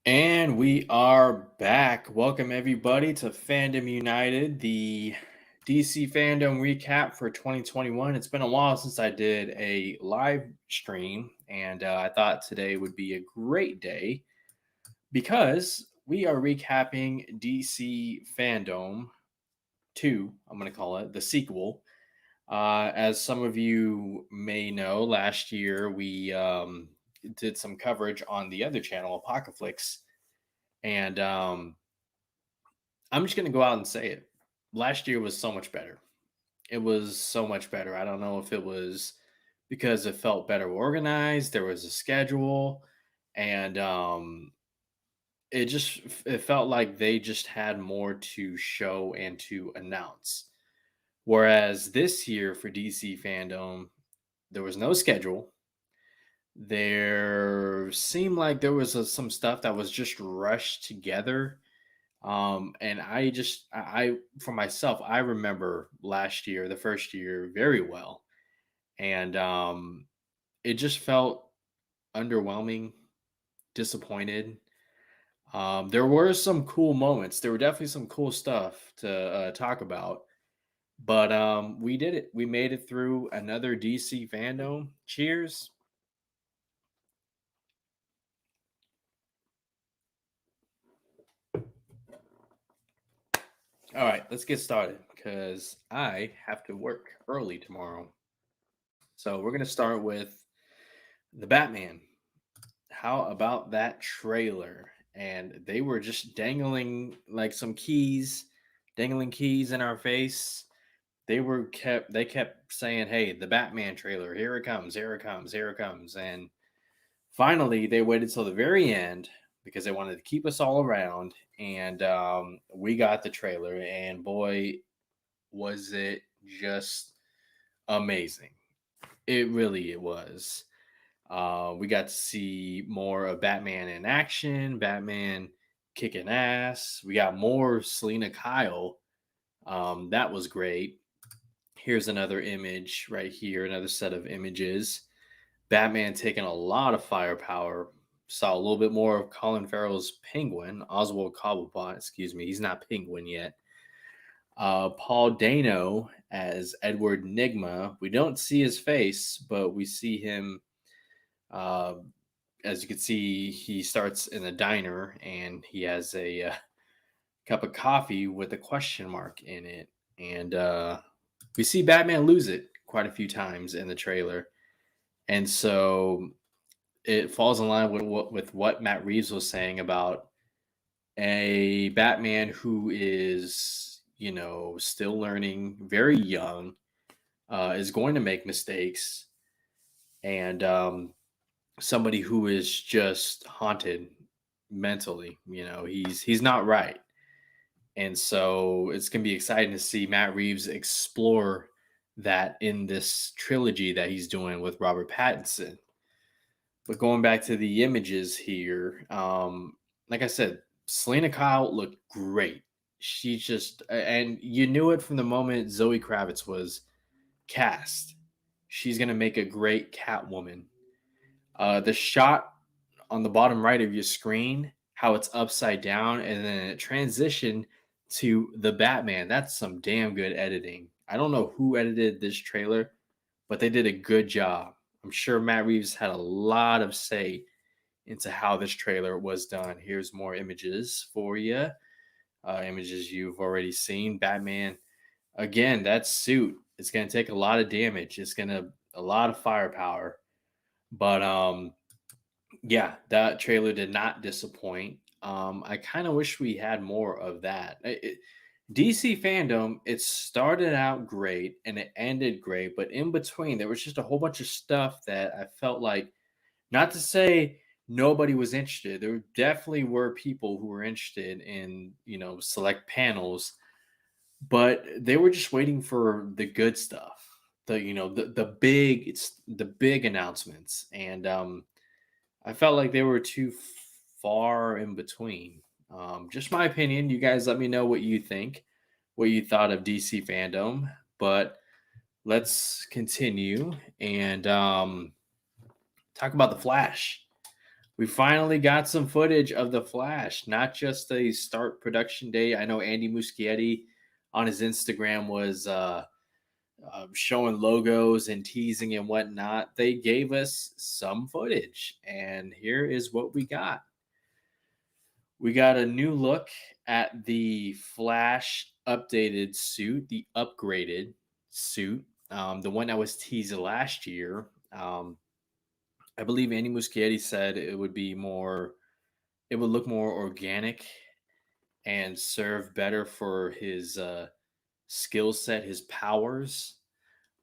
And we are back. Welcome everybody to Fandom United, the DC Fandom recap for 2021. It's been a while since I did a live stream, and I thought today would be a great day because we are recapping DC Fandom 2, I'm going to call it, the sequel. As some of you may know, last year we did some coverage on the other channel, Apocalypse. And I'm just going to go out and say it. Last year was so much better. It was so much better. I don't know if it was because it felt better organized, there was a schedule, and it felt like they just had more to show and to announce. Whereas this year for DC Fandom, there was no schedule. There seemed like there was some stuff that was just rushed together. And I for myself, I remember last year, the first year, very well. And it just felt underwhelming, disappointed. There were some cool moments. There were definitely some cool stuff to talk about. But we did it. We made it through another DC Fandom. Cheers. All right, let's get started because I have to work early tomorrow. So we're going to start with the Batman. How about that trailer? And they were just dangling like some keys, dangling keys in our face. They kept saying, "Hey, the Batman trailer, here it comes, here it comes, here it comes." And finally, they waited till the very end because they wanted to keep us all around. And we got the trailer, and boy, was it just amazing! It was. We got to see more of Batman in action, Batman kicking ass. We got more Selena Kyle. That was great. Here's another image right here, another set of images. Batman taking a lot of firepower. Saw a little bit more of Colin Farrell's Penguin, Oswald Cobblepot, excuse me. He's not Penguin yet. Paul Dano as Edward Nigma. We don't see his face, but we see him. As you can see, he starts in a diner and he has a cup of coffee with a question mark in it. And we see Batman lose it quite a few times in the trailer. And so it falls in line with what Matt Reeves was saying about a Batman who is, still learning, very young, is going to make mistakes, and somebody who is just haunted mentally. He's not right, and so it's gonna be exciting to see Matt Reeves explore that in this trilogy that he's doing with Robert Pattinson. But going back to the images here, like I said, Selena Kyle looked great. She just, and you knew it from the moment Zoe Kravitz was cast. She's gonna make a great Catwoman. The shot on the bottom right of your screen, how it's upside down, and then it transitioned to the Batman. That's some damn good editing. I don't know who edited this trailer, but they did a good job. I'm sure Matt Reeves had a lot of say into how this trailer was done. Here's more images for you. Images you've already seen. Batman, again, that suit is going to take a lot of damage. It's going to a lot of firepower. But yeah, that trailer did not disappoint. I kind of wish we had more of that. DC Fandom, it started out great and it ended great, but in between there was just a whole bunch of stuff that I felt like, not to say nobody was interested. There definitely were people who were interested in, select panels, but they were just waiting for the good stuff. The big announcements, and I felt like they were too far in between. Just my opinion. You guys let me know what you think, what you thought of DC Fandom. But let's continue and talk about the Flash. We finally got some footage of the Flash, not just a start production day. I know Andy Muschietti on his Instagram was showing logos and teasing and whatnot. They gave us some footage, and here is what we got. We got a new look at the Flash updated suit, the upgraded suit, the one that was teased last year. I believe Andy Muschietti said it would look more organic and serve better for his skill set, his powers.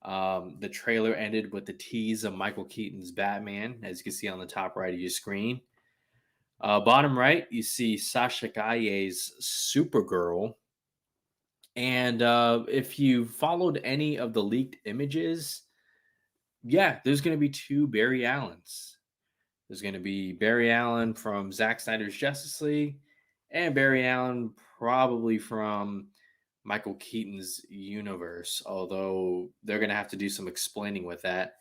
The trailer ended with the tease of Michael Keaton's Batman, as you can see on the top right of your screen. Bottom right, you see Sasha Calle's Supergirl. And if you followed any of the leaked images, yeah, there's going to be two Barry Allens. There's going to be Barry Allen from Zack Snyder's Justice League and Barry Allen probably from Michael Keaton's universe, although they're going to have to do some explaining with that.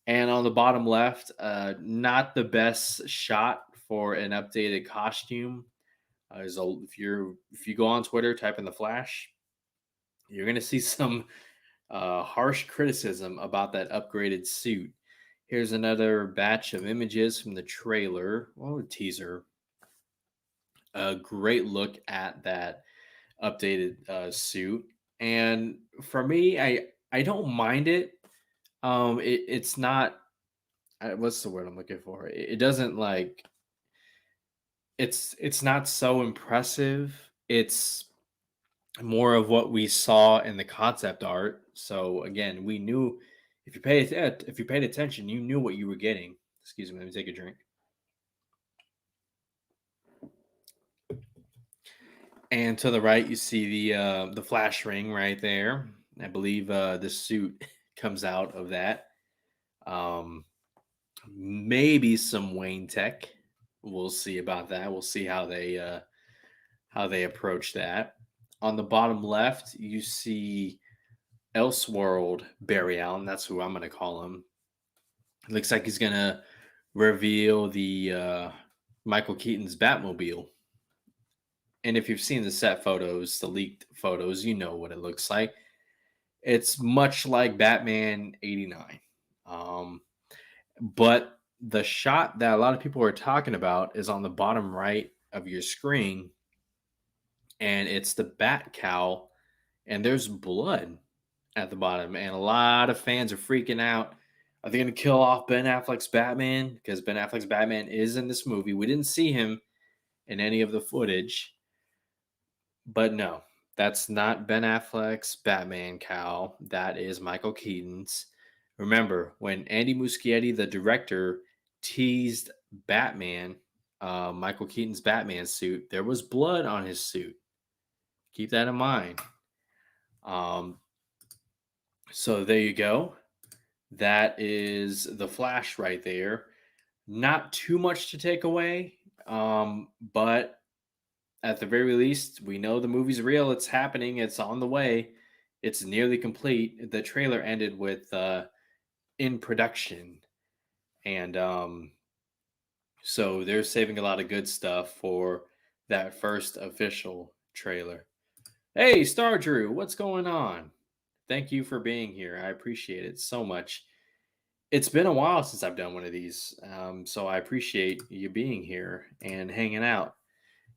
And on the bottom left, not the best shot for an updated costume. If you go on Twitter, type in the Flash, you're going to see some harsh criticism about that upgraded suit. Here's another batch of images from the trailer, well, the teaser. A great look at that updated suit, and for me, I don't mind it. It's not. What's the word I'm looking for? It doesn't like. It's not so impressive. It's more of what we saw in the concept art. So again, we knew if you paid attention, you knew what you were getting. Excuse me, let me take a drink. And to the right, you see the flash ring right there. I believe the suit comes out of that. Um, Maybe some Wayne tech. We'll see about that. We'll see how they approach that. On the bottom left, you see Elseworld Barry Allen. That's who I'm going to call him. It looks like he's going to reveal the Michael Keaton's Batmobile. And if you've seen the set photos, the leaked photos, you know what it looks like. It's much like Batman 89. But the shot that a lot of people are talking about is on the bottom right of your screen. And it's the bat cowl. And there's blood at the bottom. And a lot of fans are freaking out. Are they going to kill off Ben Affleck's Batman? Because Ben Affleck's Batman is in this movie. We didn't see him in any of the footage. But no, that's not Ben Affleck's Batman cowl. That is Michael Keaton's. Remember, when Andy Muschietti, the director, teased Batman, Michael Keaton's Batman suit, there was blood on his suit. Keep that in mind. So there you go. That is the Flash right there. Not too much to take away, but at the very least, we know the movie's real. It's happening. It's on the way. It's nearly complete. The trailer ended with in production. And so they're saving a lot of good stuff for that first official trailer. Hey, Star Drew, what's going on? Thank you for being here. I appreciate it so much. It's been a while since I've done one of these. So I appreciate you being here and hanging out.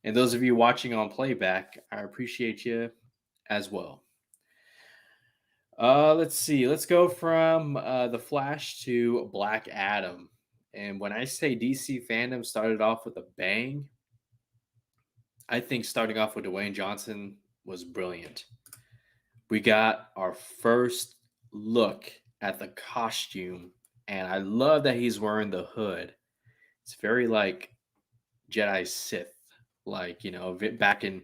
And those of you watching on playback, I appreciate you as well. Let's see. Let's go from the Flash to Black Adam. And when I say DC Fandome started off with a bang, I think starting off with Dwayne Johnson was brilliant. We got our first look at the costume, and I love that he's wearing the hood. It's very like Jedi Sith, like, back in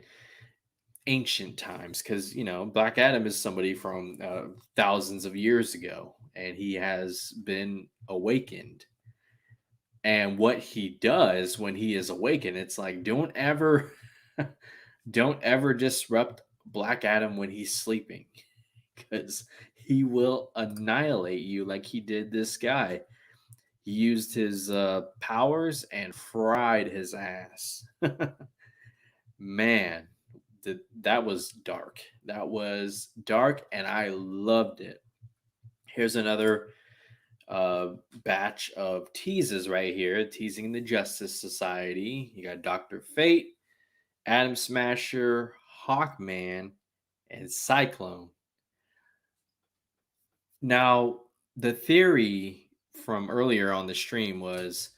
ancient times, because Black Adam is somebody from thousands of years ago, and he has been awakened. And what he does when he is awakened, it's like, don't ever disrupt Black Adam when he's sleeping, because he will annihilate you like he did this guy. He used his powers and fried his ass. Man, that was dark. That was dark, and I loved it. Here's another batch of teases right here, teasing the Justice Society. You got Dr. Fate, Atom Smasher, Hawkman, and Cyclone. Now, the theory from earlier on the stream was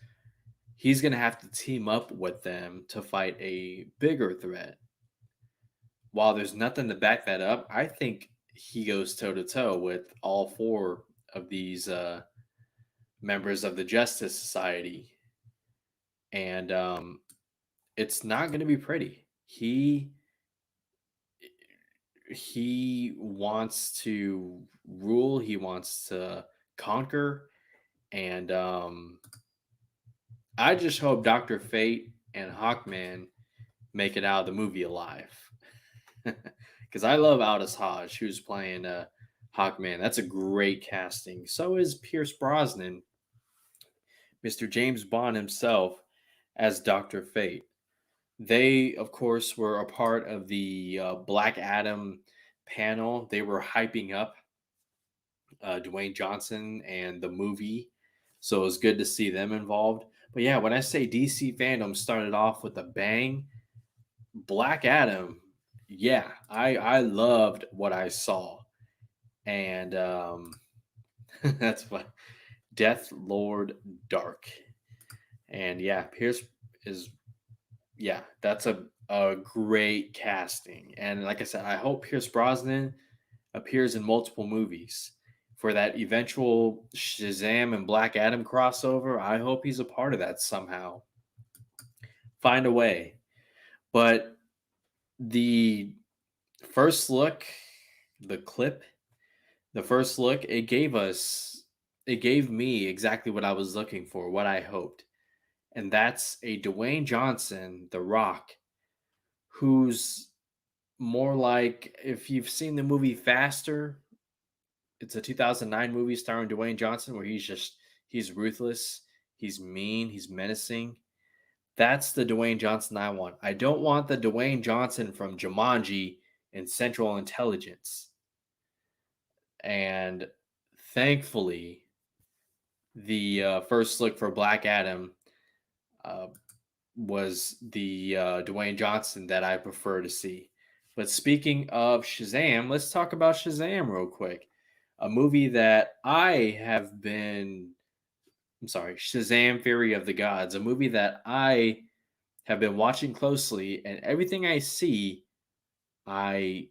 he's going to have to team up with them to fight a bigger threat. While there's nothing to back that up, I think he goes toe to toe with all four of these members of the Justice Society. And it's not going to be pretty. He wants to rule, he wants to conquer, and I just hope Dr. Fate and Hawkman make it out of the movie alive. Because I love Aldous Hodge, who's playing Hawkman. That's a great casting. So is Pierce Brosnan, Mr. James Bond himself, as Dr. Fate. They, of course, were a part of the Black Adam panel. They were hyping up Dwayne Johnson and the movie. So it was good to see them involved. But yeah, when I say DC Fandome started off with a bang, Black Adam, yeah, I loved what I saw. And that's what Death Lord Dark. And yeah, Pierce is, yeah, that's a great casting. And like I said, I hope Pierce Brosnan appears in multiple movies. For that eventual Shazam and Black Adam crossover, I hope he's a part of that somehow. Find a way. But the first look, the clip, the first look, it gave me exactly what I was looking for, what I hoped. And that's a Dwayne Johnson, The Rock, who's more like, if you've seen the movie Faster, it's a 2009 movie starring Dwayne Johnson where he's ruthless, he's mean, he's menacing. That's the Dwayne Johnson I want. I don't want the Dwayne Johnson from Jumanji and Central Intelligence. And thankfully, the first look for Black Adam was the Dwayne Johnson that I prefer to see. But speaking of Shazam, let's talk about Shazam real quick. A movie that Shazam Fury of the Gods, a movie that I have been watching closely, and everything I see, I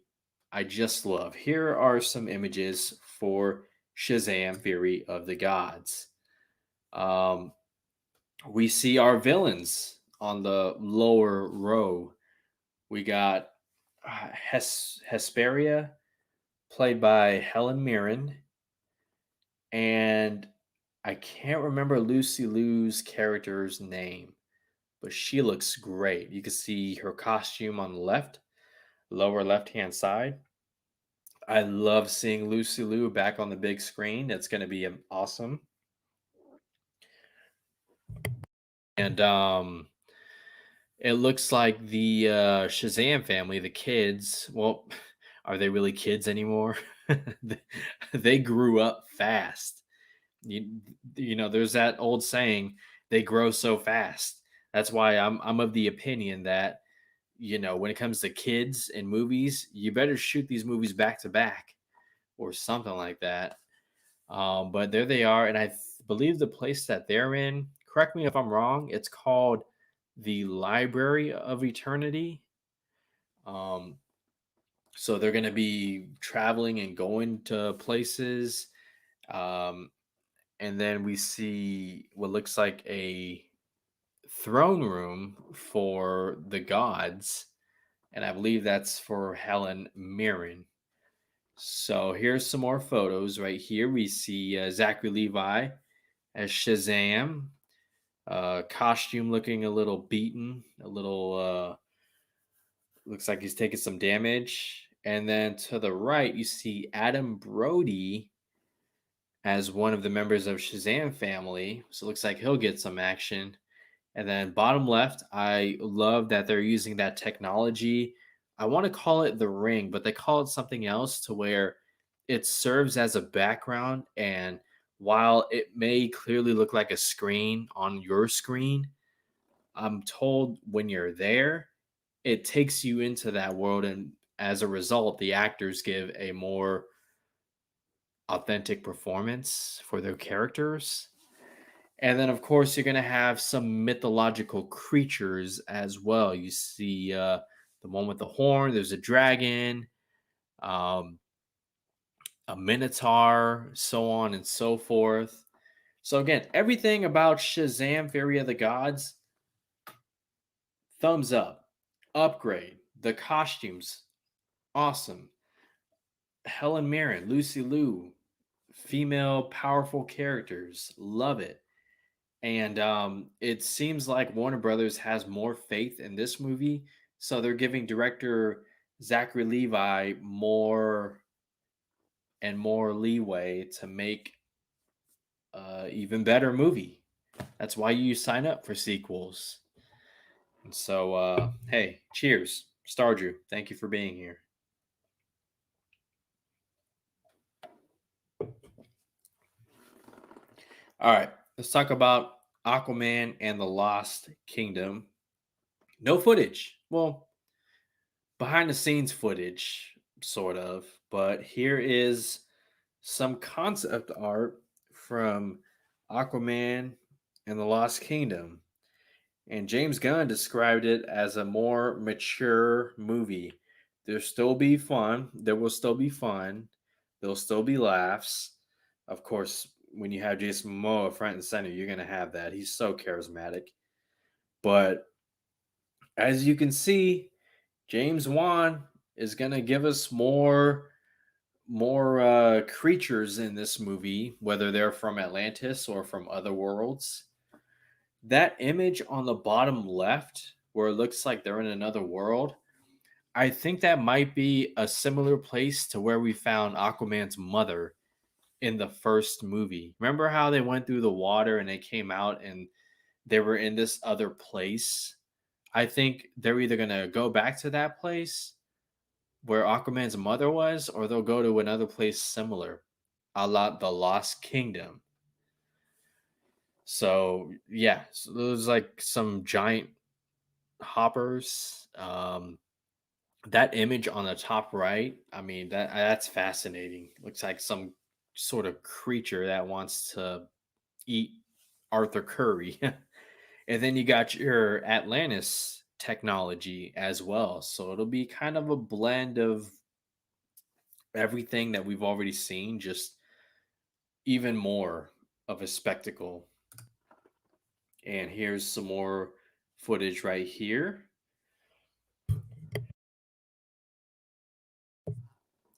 just love. Here are some images for Shazam Fury of the Gods. We see our villains on the lower row. We got Hesperia, played by Helen Mirren, and I can't remember Lucy Liu's character's name, but she looks great. You can see her costume on the left, lower left-hand side. I love seeing Lucy Liu back on the big screen. It's going to be awesome. And it looks like the Shazam family, the kids, well, are they really kids anymore? They grew up fast. You know, there's that old saying, they grow so fast. That's why I'm of the opinion that, you know, when it comes to kids and movies, you better shoot these movies back to back or something like that. But there they are, and I believe the place that they're in, correct me if I'm wrong, it's called the Library of Eternity. So they're going to be traveling and going to places. And then we see what looks like a throne room for the gods. And I believe that's for Helen Mirren. So here's some more photos right here. We see Zachary Levi as Shazam. Costume looking a little beaten, a little looks like he's taking some damage. And then to the right, you see Adam Brody as one of the members of Shazam family. So it looks like he'll get some action. And then bottom left, I love that they're using that technology. I want to call it the ring, but they call it something else to where it serves as a background. And while it may clearly look like a screen on your screen, I'm told when you're there, it takes you into that world. And as a result, the actors give a more authentic performance for their characters. And then, of course, you're going to have some mythological creatures as well. You see the one with the horn, there's a dragon, um, a minotaur, so on and so forth. So, again, everything about Shazam, Fury of the Gods, thumbs up, upgrade. The costumes, awesome. Helen Mirren, Lucy Liu, female powerful characters, love it. And it seems like Warner Brothers has more faith in this movie, so they're giving director Zachary Levi more and more leeway to make even better movie. That's why you sign up for sequels. And so, hey, cheers, Stardrew. Thank you for being here. All right, let's talk about Aquaman and the Lost Kingdom. No footage. Well, behind the scenes footage, sort of. But here is some concept art from Aquaman and the Lost Kingdom. And James Gunn described it as a more mature movie. There'll still be fun. There will still be fun. There'll still be laughs. Of course, when you have Jason Momoa front and center, you're going to have that. He's so charismatic. But as you can see, James Wan is going to give us more creatures in this movie, whether they're from Atlantis or from other worlds. That image on the bottom left, where it looks like they're in another world, I think that might be a similar place to where we found Aquaman's mother in the first movie. Remember how they went through the water and they came out and they were in this other place? I think they're either going to go back to that place where Aquaman's mother was, or they'll go to another place similar, a la the Lost Kingdom. So yeah, so there's like some giant hoppers. That image on the top right, I mean that's fascinating. Looks like some sort of creature that wants to eat Arthur Curry. And then you got your Atlantis technology as well. So it'll be kind of a blend of everything that we've already seen, just even more of a spectacle. And here's some more footage right here.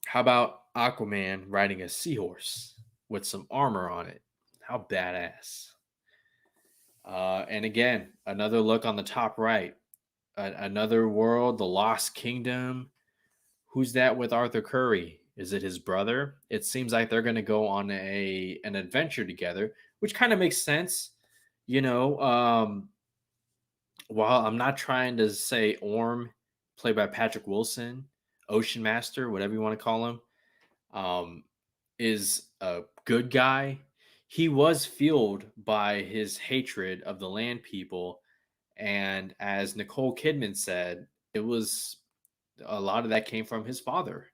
How about Aquaman riding a seahorse with some armor on it? How badass. And again, another look on the top right. Another world, the Lost Kingdom. Who's that with Arthur Curry? Is it his brother? It seems like they're going to go on an adventure together, which kind of makes sense. You know, while I'm not trying to say Orm, played by Patrick Wilson, Ocean Master, whatever you want to call him, um, is a good guy. He was fueled by his hatred of the land people. And as Nicole Kidman said, it was a lot of that came from his father.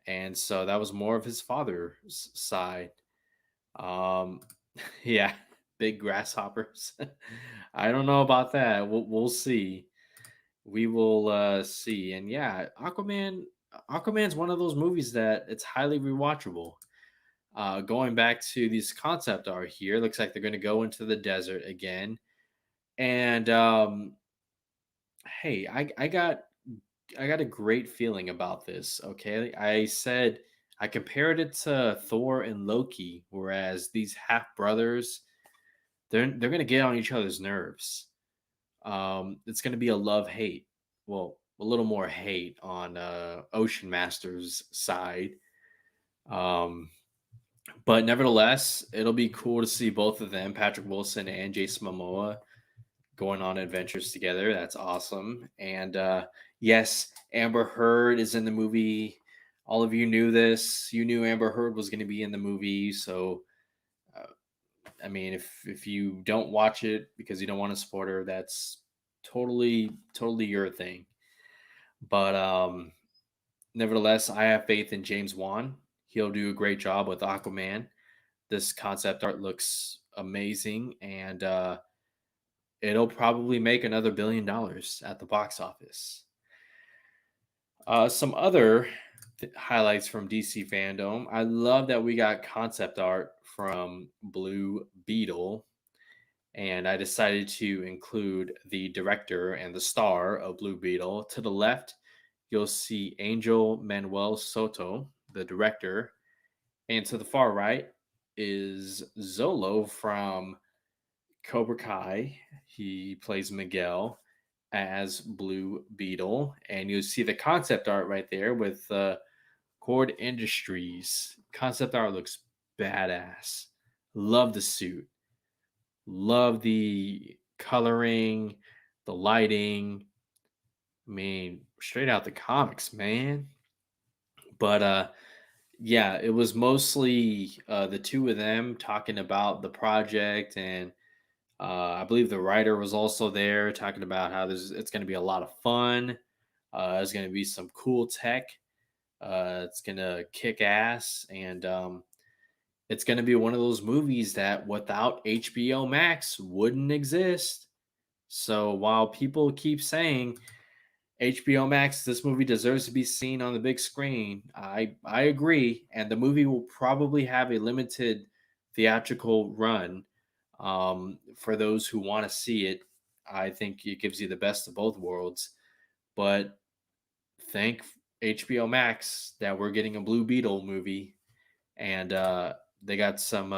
And so that was more of his father's side. Um, yeah, big grasshoppers. I don't know about that. We'll see. We will see. And yeah, Aquaman's one of those movies that it's highly rewatchable. Going back to these concept art here, looks like they're going to go into the desert again. And hey, I got a great feeling about this. Okay, I said I compared it to Thor and Loki, whereas these half brothers, they're gonna get on each other's nerves. It's gonna be a love hate. Well, a little more hate on Ocean Master's side. Um, But nevertheless, it'll be cool to see both of them, Patrick Wilson and Jason Momoa, going on adventures together. That's awesome. And yes, Amber Heard is in the movie. All of you knew this. You knew Amber Heard was going to be in the movie. So, uh, I mean, if you don't watch it because you don't want to support her, that's totally your thing. But nevertheless, I have faith in James Wan. He'll do a great job with Aquaman. This concept art looks amazing, and it'll probably make another $1 billion at the box office. Some other highlights from DC Fandome. I love that we got concept art from Blue Beetle, and I decided to include the director and the star of Blue Beetle. To the left, you'll see Angel Manuel Soto, the director, and to the far right is Zolo from Cobra Kai. He plays Miguel as Blue Beetle, and you see the concept art right there with Cord Industries. Concept art looks badass. Love the suit. Love the coloring, the lighting. I mean, straight out the comics, man. But yeah, it was mostly the two of them talking about the project, and I believe the writer was also there talking about how it's going to be a lot of fun. There's going to be some cool tech. It's going to kick ass, and it's going to be one of those movies that without HBO Max wouldn't exist. So while people keep saying HBO Max, this movie deserves to be seen on the big screen, I agree, and the movie will probably have a limited theatrical run. For those who want to see it, I think it gives you the best of both worlds. But thank HBO Max that we're getting a Blue Beetle movie, and they got some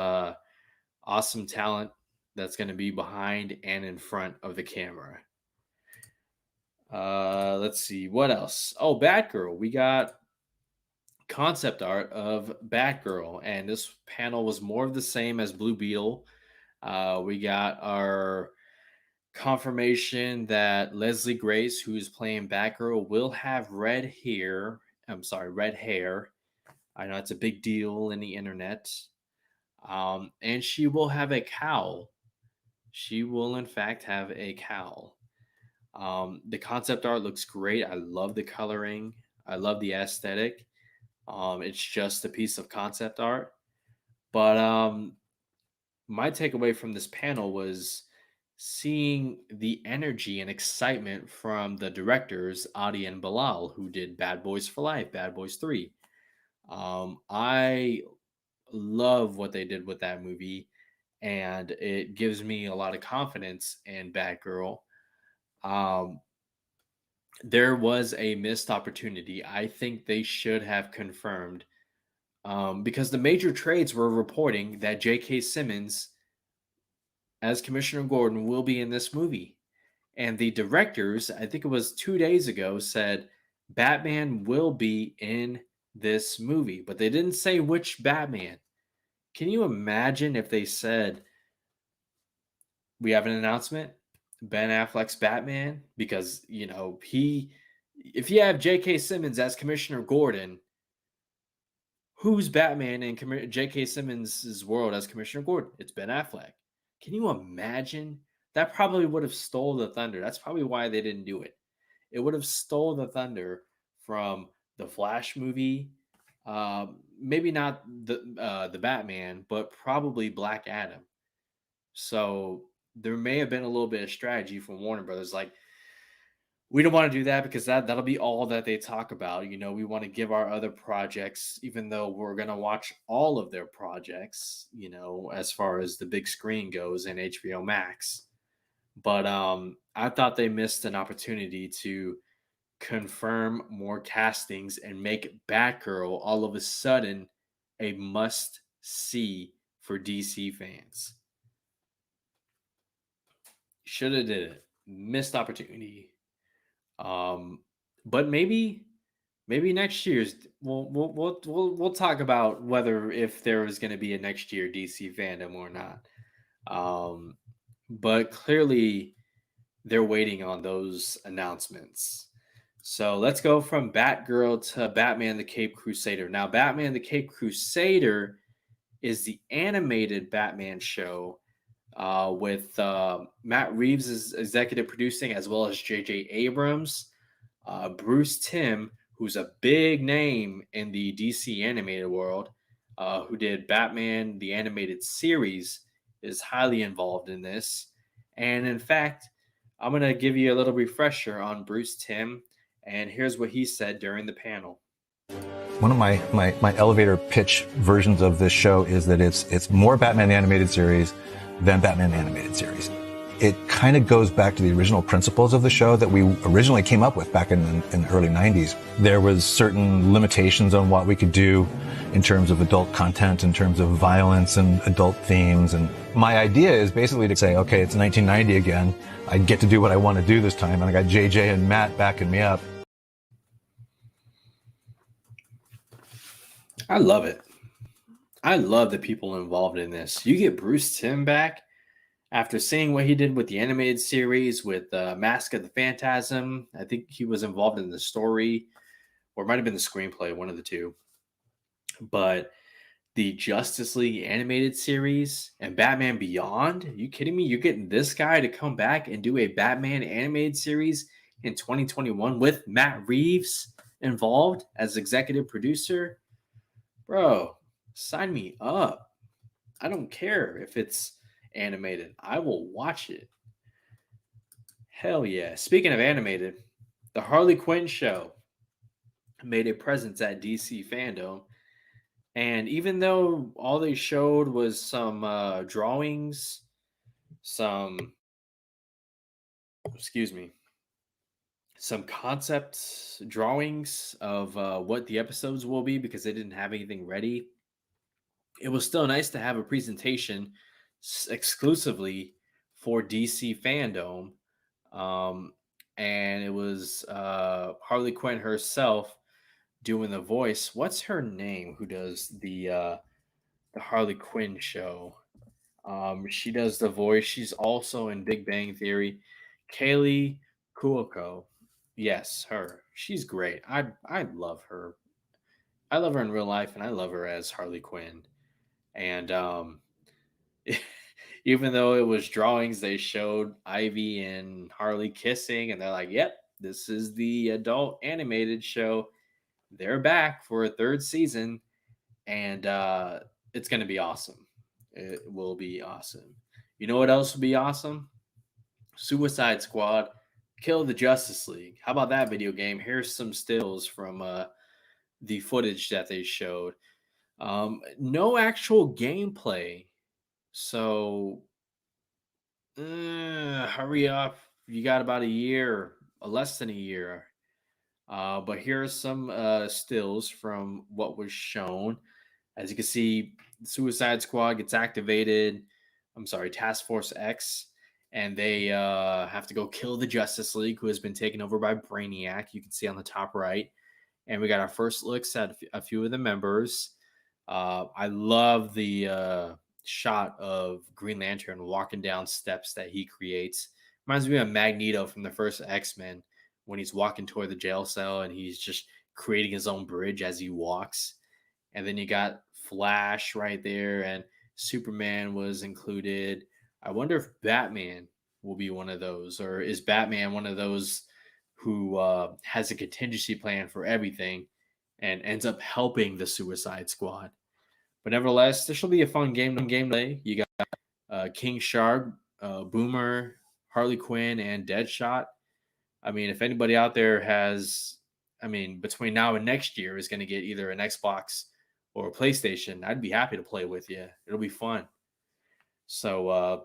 awesome talent that's going to be behind and in front of the camera. Let's see what else. Oh, Batgirl. We got concept art of Batgirl, and this panel was more of the same as Blue Beetle. We got our confirmation that Leslie Grace, who is playing Batgirl, will have red hair. I'm sorry, red hair. I know it's a big deal in the internet. And she will have a cowl. She will, in fact, have a cowl. The concept art looks great. I love the coloring. I love the aesthetic. It's just a piece of concept art. But my takeaway from this panel was seeing the energy and excitement from the directors, Adi and Bilal, who did Bad Boys for Life, Bad Boys 3. I love what they did with that movie, and it gives me a lot of confidence in Batgirl. Um, there was a missed opportunity. I think they should have confirmed because the major trades were reporting that J.K. Simmons as Commissioner Gordon will be in this movie. And the directors, I think it was 2 days ago, said Batman will be in this movie, but they didn't say which Batman. Can you imagine if they said, we have an announcement, Ben Affleck's Batman? Because, if you have J.K. Simmons as Commissioner Gordon, who's Batman in J.K. Simmons' world as Commissioner Gordon? It's Ben Affleck. Can you imagine? That probably would have stole the thunder. That's probably why they didn't do it. It would have stole the thunder from the Flash movie. Maybe not the Batman, but probably Black Adam. So there may have been a little bit of strategy from Warner Brothers, like, we don't want to do that because that'll be all that they talk about. We want to give our other projects, even though we're going to watch all of their projects, as far as the big screen goes and HBO Max. But I thought they missed an opportunity to confirm more castings and make Batgirl all of a sudden a must see for DC fans. Should have did it. Missed opportunity. But maybe Maybe next year's. We'll talk about whether if there was going to be a next year DC fandom or not. Um, but clearly they're waiting on those announcements. So let's go from Batgirl to Batman the Cape Crusader. Now, Batman the Cape Crusader is the animated Batman show with Matt Reeves is executive producing, as well as J.J. Abrams, Bruce Timm, who's a big name in the DC animated world, who did Batman the animated series, is highly involved in this. And in fact, I'm going to give you a little refresher on Bruce Timm, and here's what he said during the panel. One of my elevator pitch versions of this show is that it's more Batman the Animated Series than Batman the Animated Series. It kind of goes back to the original principles of the show that we originally came up with back in the early 90s. There was certain limitations on what we could do in terms of adult content, in terms of violence and adult themes. And my idea is basically to say, okay, it's 1990 again. I get to do what I want to do this time. And I got JJ and Matt backing me up. I love it. I love the people involved in this. You get Bruce Timm back after seeing what he did with the animated series with Mask of the Phantasm. I think he was involved in the story, or it might have been the screenplay, one of the two. But the Justice League animated series and Batman Beyond, are you kidding me? You're getting this guy to come back and do a Batman animated series in 2021 with Matt Reeves involved as executive producer? Bro, sign me up. I don't care if it's animated. I will watch it. Hell yeah. Speaking of animated, the Harley Quinn show made a presence at DC Fandome. And even though all they showed was some drawings, some, excuse me, some concept drawings of what the episodes will be because they didn't have anything ready, it was still nice to have a presentation exclusively for DC Fandome. Um, and it was Harley Quinn herself doing the voice. What's her name? Who does the Harley Quinn show? She does the voice. She's also in Big Bang Theory. Kaylee Cuoco. Yes, her. She's great. I love her. I love her in real life, and I love her as Harley Quinn. And even though it was drawings, they showed Ivy and Harley kissing, and they're like, "Yep, this is the adult animated show. They're back for a third season, and it's going to be awesome. It will be awesome. You know what else will be awesome? Suicide Squad, Kill the Justice League. How about that video game? Here's some stills from the footage that they showed. No actual gameplay, so hurry up. You got about a year, less than a year. But here are some stills from what was shown. As you can see, Suicide Squad gets activated. I'm sorry, Task Force X, and they have to go kill the Justice League, who has been taken over by Brainiac. You can see on the top right. And we got our first looks at a few of the members. I love the shot of Green Lantern walking down steps that he creates. Reminds me of Magneto from the first X-Men when he's walking toward the jail cell and he's just creating his own bridge as he walks. And then you got Flash right there, and Superman was included. I wonder if Batman will be one of those, or is Batman one of those who has a contingency plan for everything and ends up helping the Suicide Squad. But nevertheless, this will be a fun game play. You got King Shark, Boomer, Harley Quinn, and Deadshot. I mean, if anybody out there has, I mean, between now and next year is going to get either an Xbox or a PlayStation, I'd be happy to play with you. It'll be fun. So,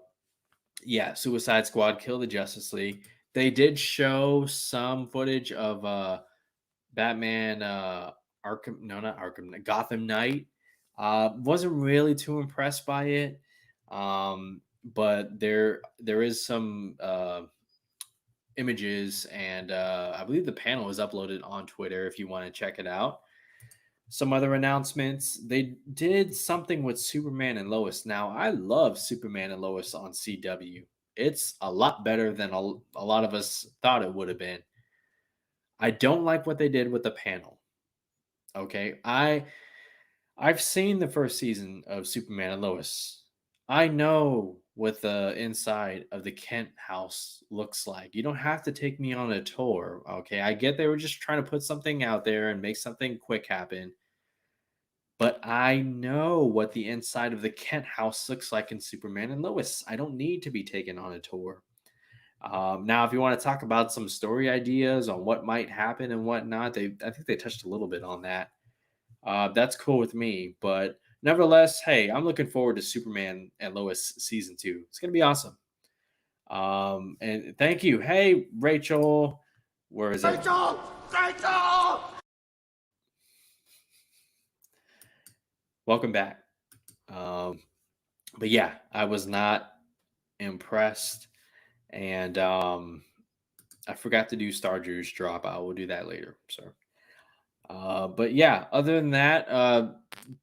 yeah, Suicide Squad, Kill the Justice League. They did show some footage of Batman Arkham, no, not Arkham, Gotham Knight. Wasn't really too impressed by it. But there is some images, and I believe the panel is uploaded on Twitter if you want to check it out. Some other announcements. They did something with Superman and Lois. Now, I love Superman and Lois on CW. It's a lot better than a lot of us thought it would have been. I don't like what they did with the panel. Okay. I've seen the first season of Superman and Lois. I know what the inside of the Kent house looks like. You don't have to take me on a tour. Okay. I get they were just trying to put something out there and make something quick happen. But I know what the inside of the Kent house looks like in Superman and Lois. I don't need to be taken on a tour. Now, if you want to talk about some story ideas on what might happen and whatnot, I think they touched a little bit on that. That's cool with me. But nevertheless, hey, I'm looking forward to Superman and Lois season 2. It's gonna be awesome. And thank you. Hey, Rachel, where is it? Rachel! Welcome back. But yeah, I was not impressed, and I forgot to do Stardews drop. I will do that later, sir. But yeah, other than that,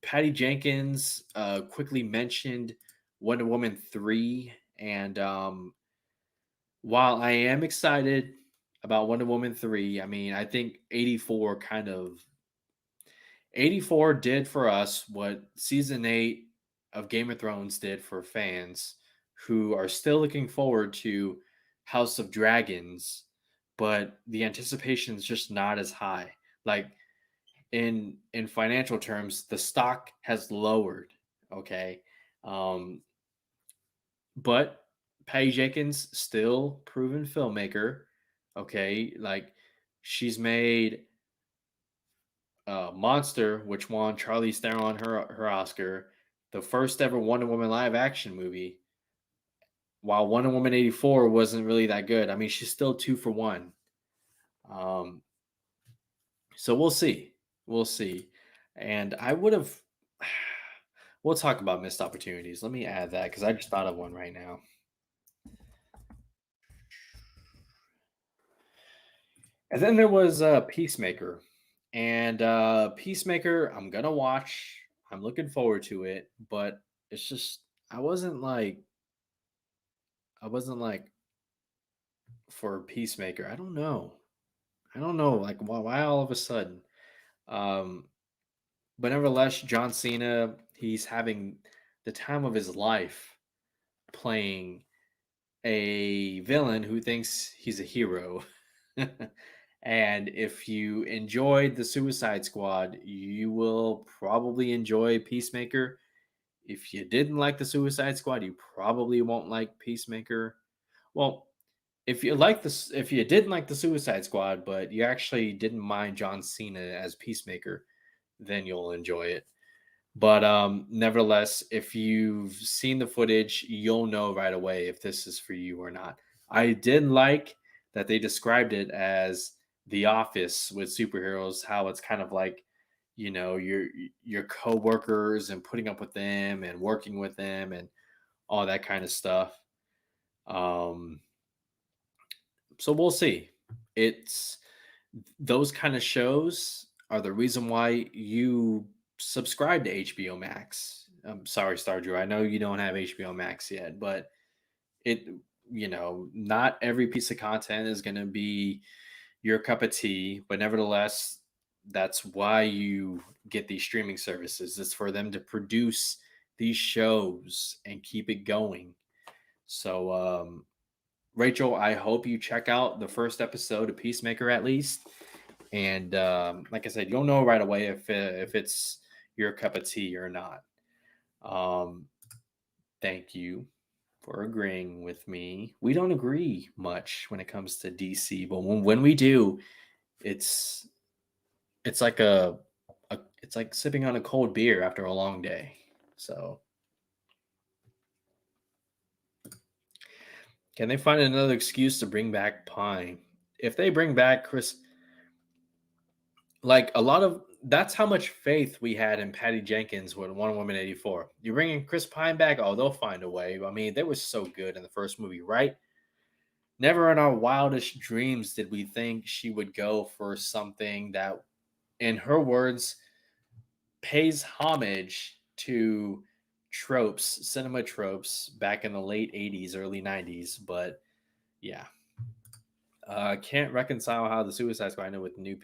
Patty Jenkins quickly mentioned Wonder Woman 3. And while I am excited about Wonder Woman 3, I mean, I think 84 did for us what season 8 of Game of Thrones did for fans who are still looking forward to House of Dragons, but the anticipation is just not as high. Like, in financial terms, the stock has lowered. Okay, but Patty Jenkins still proven filmmaker. Okay, like she's made Monster, which won Charlize Theron her Oscar, the first ever Wonder Woman live action movie. While Wonder Woman 84 wasn't really that good, I mean she's still 2 for 1. So we'll see. We'll see. And I would have. We'll talk about missed opportunities. Let me add that because I just thought of one right now. And then there was Peacemaker. And Peacemaker, I'm going to watch. I'm looking forward to it. But it's just, I wasn't like for Peacemaker. I don't know. Like, why all of a sudden? Um, but nevertheless, John Cena, he's having the time of his life playing a villain who thinks he's a hero. And if you enjoyed the Suicide Squad, you will probably enjoy Peacemaker. If you didn't like the Suicide Squad, you probably won't like Peacemaker. Well, if you didn't like the Suicide Squad, but you actually didn't mind John Cena as Peacemaker, then you'll enjoy it. But nevertheless, if you've seen the footage, you'll know right away if this is for you or not. I did like that they described it as The Office with superheroes, how it's kind of like, your coworkers and putting up with them and working with them and all that kind of stuff. Um, so we'll see. It's those kind of shows are the reason why you subscribe to HBO Max. I'm sorry, Stardew. I know you don't have HBO Max yet, but it, not every piece of content is going to be your cup of tea, but nevertheless, that's why you get these streaming services. It's for them to produce these shows and keep it going. So, Rachel, I hope you check out the first episode of Peacemaker at least. And like I said, you'll know right away if it's your cup of tea or not. Thank you for agreeing with me. We don't agree much when it comes to DC, but when we do, it's like it's like sipping on a cold beer after a long day. So, can they find another excuse to bring back Pine? If they bring back Chris, like a lot of that's how much faith we had in Patty Jenkins with Wonder Woman 84. You bringing Chris Pine back? Oh, they'll find a way. I mean, they were so good in the first movie, right? never in our wildest dreams did we think she would go for something that, in her words, pays homage to tropes, cinema tropes back in the late 80s, early 90s. But yeah, can't reconcile how the Suicide Squad ended with new.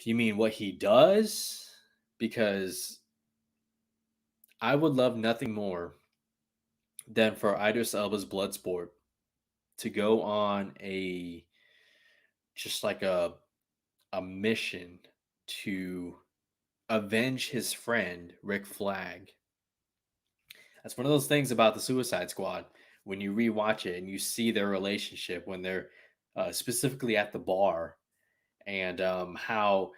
You mean what he does? Because I would love nothing more than for Idris Elba's Bloodsport to go on a just like a mission to avenge his friend Rick Flag. That's one of those things about the Suicide Squad. When you rewatch it and you see their relationship when they're specifically at the bar, and how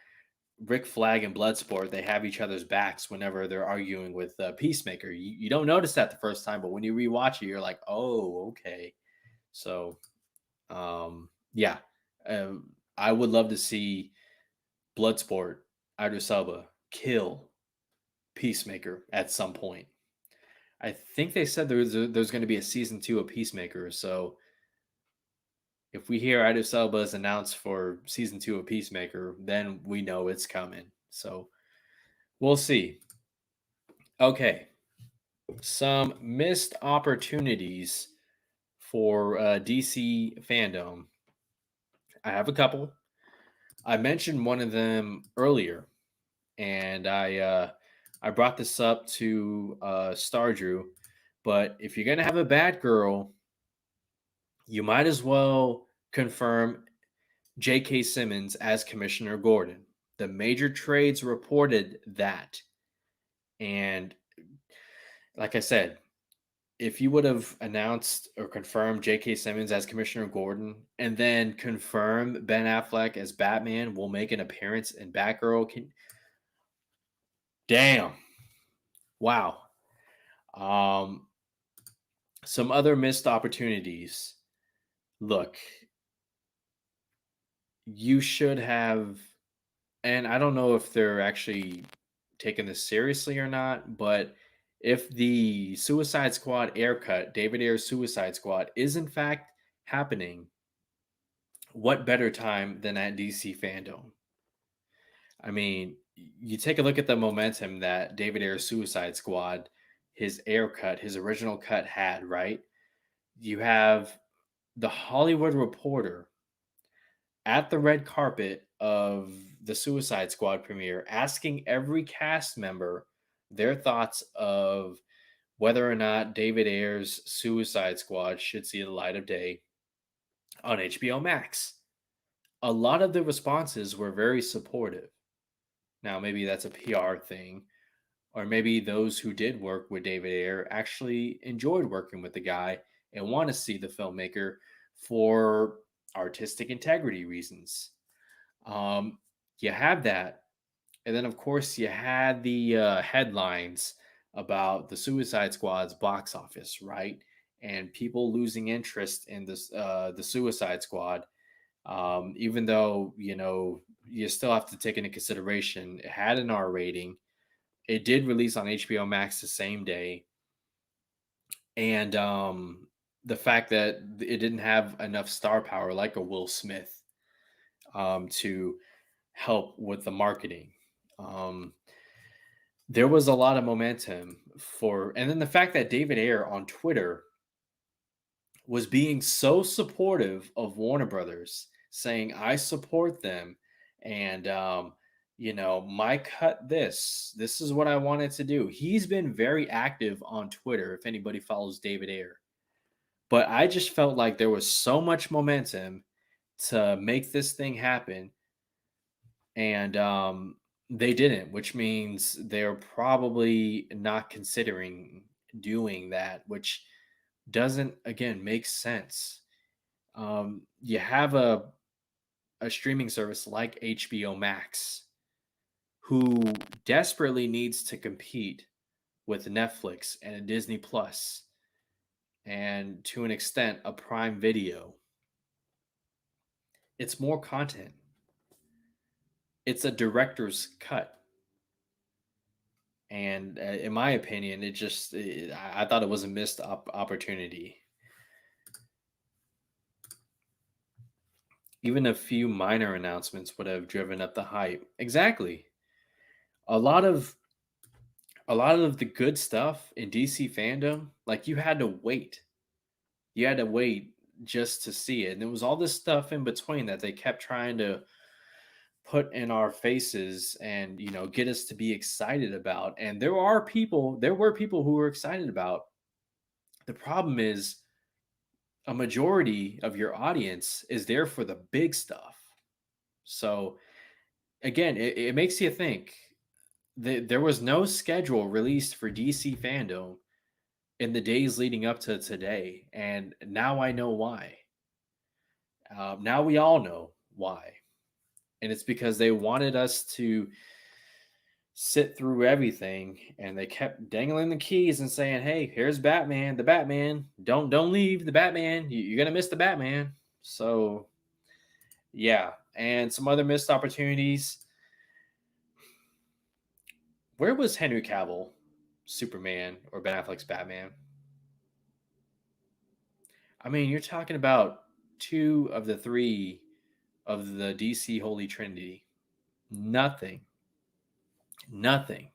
Rick Flag and Bloodsport, they have each other's backs whenever they're arguing with Peacemaker. You don't notice that the first time, but when you rewatch it, you're like, oh, okay. So, yeah, I would love to see Bloodsport, Idris Elba, kill Peacemaker at some point. I think they said there's going to be a season 2 of Peacemaker. So if we hear Idris Elba is announced for season 2 of Peacemaker, then we know it's coming. So we'll see. Okay, some missed opportunities for DC Fandome. I have a couple. I mentioned one of them earlier, and I brought this up to Star Drew. But if you're gonna have a Batgirl, you might as well confirm J.K. Simmons as Commissioner Gordon. The major trades reported that, and like I said, if you would have announced or confirmed J.K. Simmons as Commissioner Gordon and then confirm Ben Affleck as Batman will make an appearance in Batgirl, damn, wow. Um, some other missed opportunities. Look, you should have, and I don't know if they're actually taking this seriously or not, but if the Suicide Squad air cut, David Ayer's Suicide Squad, is in fact happening, what better time than at DC Fandome? I mean, you take a look at the momentum that David Ayer's Suicide Squad, his air cut, his original cut had, right? You have the Hollywood Reporter at the red carpet of the Suicide Squad premiere asking every cast member their thoughts of whether or not David Ayer's Suicide Squad should see the light of day on HBO Max. A lot of the responses were very supportive. Now, maybe that's a PR thing, or maybe those who did work with David Ayer actually enjoyed working with the guy and want to see the filmmaker for artistic integrity reasons. You have that. And then, of course, you had the headlines about the Suicide Squad's box office, right? And people losing interest in this, the Suicide Squad, even though, you still have to take into consideration it had an R rating. It did release on HBO Max the same day. And the fact that it didn't have enough star power like a Will Smith to help with the marketing. Um, there was a lot of momentum for, and then the fact that David Ayer on Twitter was being so supportive of Warner Brothers, saying, I support them. And, my cut this is what I wanted to do. He's been very active on Twitter, if anybody follows David Ayer. But I just felt like there was so much momentum to make this thing happen. And they didn't, which means they're probably not considering doing that, which doesn't, again, make sense. You have a streaming service like HBO Max who desperately needs to compete with Netflix and a Disney Plus and to an extent a Prime Video. It's more content. It's a director's cut. And in my opinion, I thought it was a missed opportunity. Even a few minor announcements would have driven up the hype. Exactly. A lot of a lot of the good stuff in DC fandom, like you had to wait. You had to wait just to see it. And there was all this stuff in between that they kept trying to put in our faces and, get us to be excited about. And there were people who were excited about. The problem is a majority of your audience is there for the big stuff. So again, it makes you think. There was no schedule released for DC fandom in the days leading up to today, and now I know why. Now we all know why, and it's because they wanted us to sit through everything, and they kept dangling the keys and saying, "Hey, here's Batman, the Batman. Don't leave the Batman. You're gonna miss the Batman." So yeah, and some other missed opportunities. Where was Henry Cavill, Superman, or Ben Affleck's Batman? I mean, you're talking about two of the three of the DC Holy Trinity. Nothing. Nothing.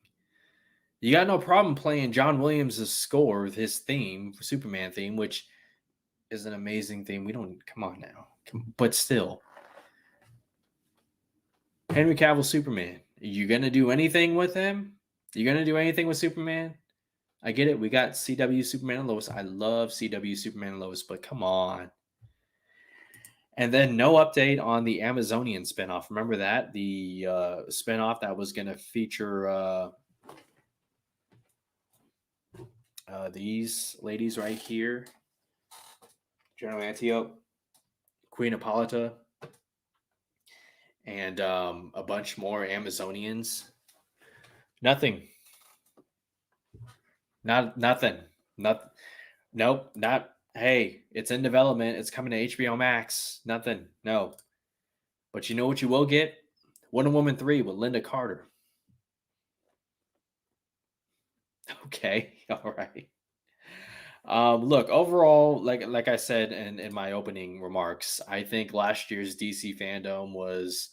You got no problem playing John Williams' score with his theme, Superman theme, which is an amazing theme. We don't come on now. But still. Henry Cavill Superman. You gonna do anything with him? You gonna do anything with Superman? I get it. We got CW Superman and Lois. I love CW Superman and Lois, but come on. And then no update on the Amazonian spinoff. Remember that? The spinoff that was going to feature these ladies right here: General Antiope, Queen Hippolyta, and a bunch more Amazonians. Nothing. Nothing. Not. Nope. Not. Hey, it's in development. It's coming to HBO Max. Nothing. No. But you know what you will get? Wonder Woman 3 with Linda Carter. Okay. All right. Look, overall, like I said in my opening remarks, I think last year's DC fandom was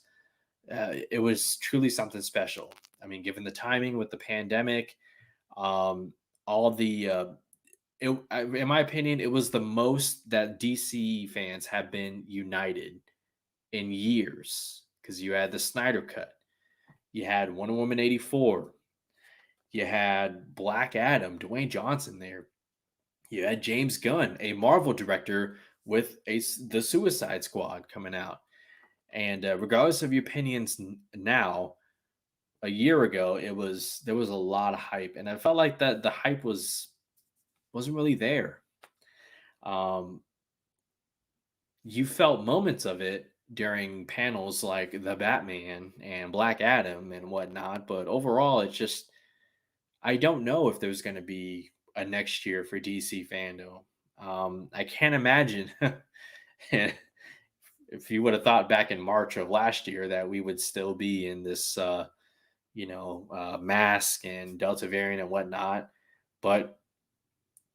it was truly something special. I mean, given the timing with the pandemic, all of the in my opinion, it was the most that DC fans have been united in years because you had the Snyder Cut, you had Wonder Woman 84, you had Black Adam, Dwayne Johnson there. You had James Gunn, a Marvel director, with the Suicide Squad coming out. And regardless of your opinions now, a year ago, there was a lot of hype, and I felt like that the hype wasn't really there. Um, you felt moments of it during panels like the Batman and Black Adam and whatnot, but overall, it's just I don't know if there's going to be a next year for DC fandom. I can't imagine if you would have thought back in March of last year that we would still be in this, mask and Delta variant and whatnot. But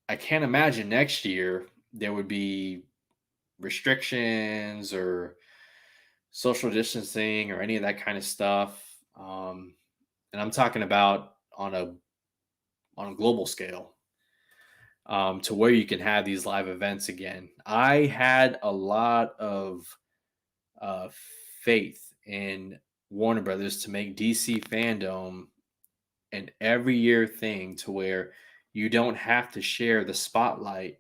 I can't imagine next year there would be restrictions or social distancing or any of that kind of stuff. And I'm talking about on a global scale, to where you can have these live events again. I had a lot of uh, faith in Warner Brothers to make DC Fandom an every year thing to where you don't have to share the spotlight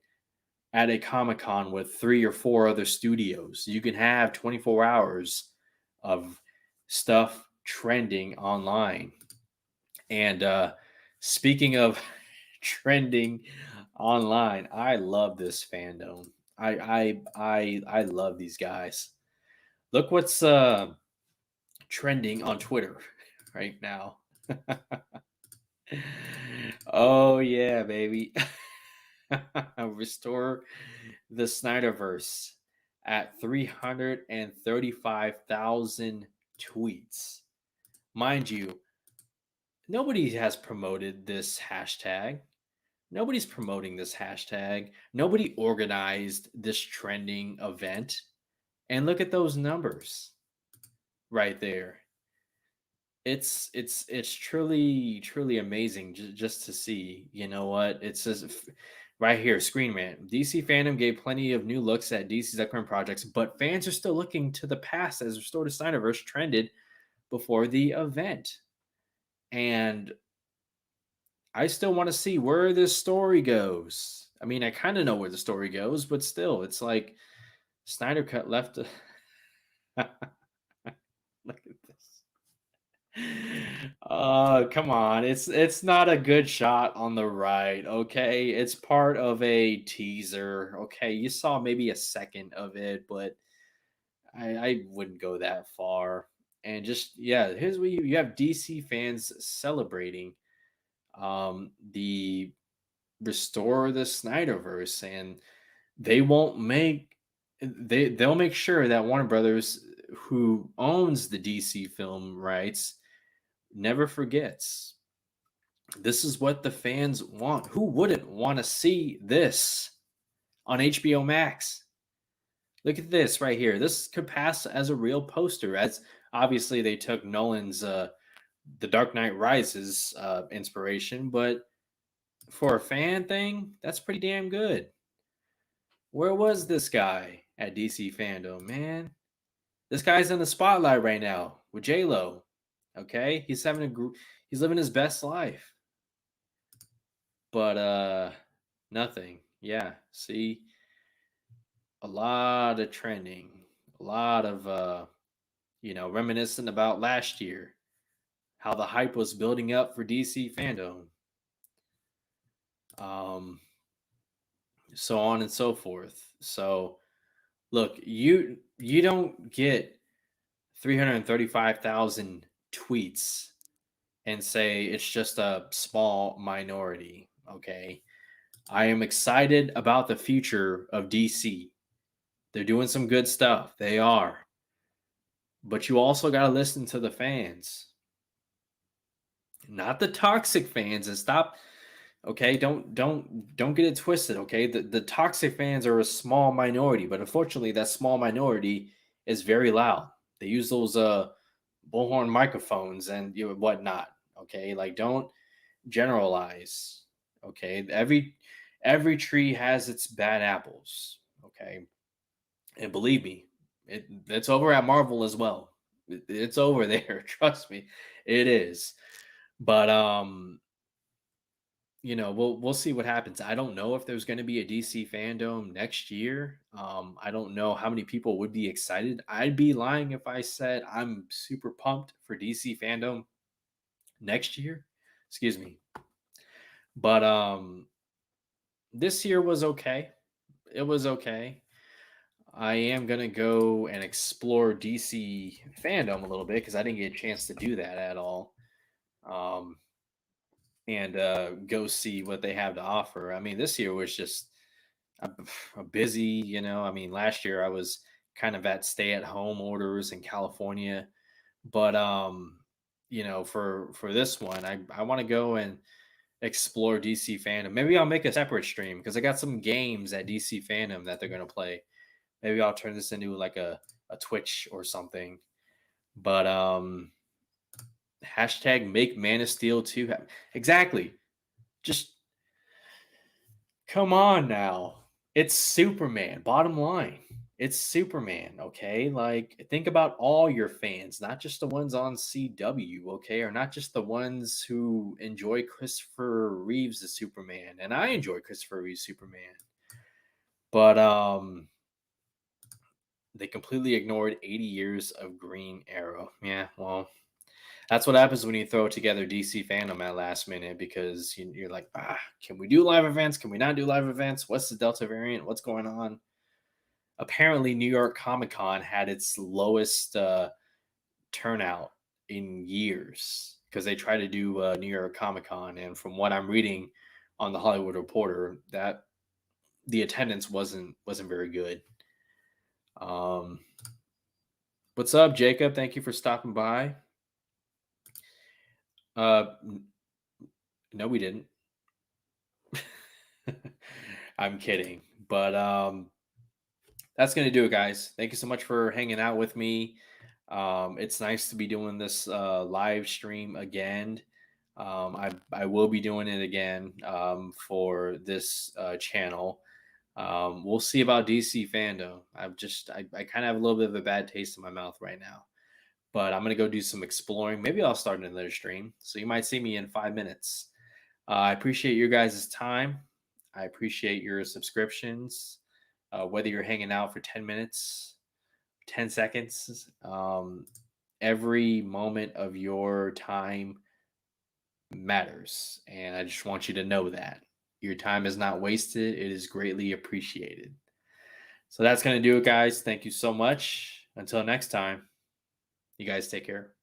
at a Comic Con with 3 or 4 other studios. You can have 24 hours of stuff trending online. And speaking of trending online, I love this fandom. I love these guys. Look what's trending on Twitter right now. Oh yeah, baby. Restore the Snyderverse at 335,000 tweets. Mind you, nobody has promoted this hashtag. Nobody's promoting this hashtag. Nobody organized this trending event. And look at those numbers right there. It's truly amazing just to see. You know what? It says right here, Screen Rant. DC fandom gave plenty of new looks at DC's upcoming projects, but fans are still looking to the past as Restored to Snyderverse trended before the event. And I still want to see where this story goes. I mean, I kind of know where the story goes, but still, it's like Snyder Cut left. Look at this. Come on. It's not a good shot on the right, okay? It's part of a teaser. Okay, you saw maybe a second of it, but I wouldn't go that far. And just yeah, here's what you have DC fans celebrating the restore the Snyderverse, and they won't make they'll make sure that Warner Brothers, who owns the DC film rights, never forgets. This is what the fans want. Who wouldn't want to see this on HBO Max? Look at this right here. This could pass as a real poster. As obviously they took Nolan's The Dark Knight Rises inspiration, but for a fan thing, that's pretty damn good. Where was this guy at DC Fandome, man? This guy's in the spotlight right now with J Lo. Okay, he's living his best life. But nothing. Yeah, see, a lot of trending, a lot of reminiscent about last year, how the hype was building up for DC Fandome. Um, so on and so forth. So look, you don't get 335,000 tweets and say it's just a small minority, okay? I am excited about the future of DC. They're doing some good stuff. They are. But you also got to listen to the fans. Not the toxic fans, and stop. Okay, don't get it twisted, okay? The toxic fans are a small minority, but unfortunately that small minority is very loud. They use those bullhorn microphones and whatnot, okay? Like, don't generalize, okay? Every tree has its bad apples, okay? And believe me, it's over at Marvel as well. It's over there. Trust me, it is. But we'll see what happens. I don't know if there's going to be a DC Fandome next year. I don't know how many people would be excited. I'd be lying if I said I'm super pumped for DC Fandome next year. Excuse me. But this year was okay. It was okay. I am gonna go and explore DC Fandome a little bit because I didn't get a chance to do that at all. Um, and go see what they have to offer. I mean, this year was just a busy. I mean, last year I was kind of at stay-at-home orders in California, but for this one, I want to go and explore DC Fandom. Maybe I'll make a separate stream because I got some games at DC Fandom that they're gonna play. Maybe I'll turn this into like a Twitch or something. But hashtag make Man of Steel 2. Exactly. Just come on now. It's Superman. Bottom line. It's Superman, okay? Like, think about all your fans, not just the ones on CW, okay? Or not just the ones who enjoy Christopher Reeves as Superman. And I enjoy Christopher Reeves Superman. But they completely ignored 80 years of Green Arrow. Yeah, well, that's what happens when you throw together DC Fandom at last minute because you're like, can we do live events? Can we not do live events? What's the Delta variant? What's going on? Apparently, New York Comic Con had its lowest turnout in years because they try to do New York Comic Con, and from what I'm reading on the Hollywood Reporter, that the attendance wasn't very good. What's up, Jacob? Thank you for stopping by. No, we didn't. I'm kidding, but that's going to do it, guys. Thank you so much for hanging out with me. It's nice to be doing this live stream again. I will be doing it again for this channel. We'll see about DC Fandome. I kind of have a little bit of a bad taste in my mouth right now, but I'm gonna go do some exploring. Maybe I'll start another stream, so you might see me in 5 minutes. I appreciate your guys' time. I appreciate your subscriptions. Whether you're hanging out for 10 minutes, 10 seconds, every moment of your time matters. And I just want you to know that your time is not wasted, it is greatly appreciated. So that's going to do it, guys. Thank you so much. Until next time, you guys take care.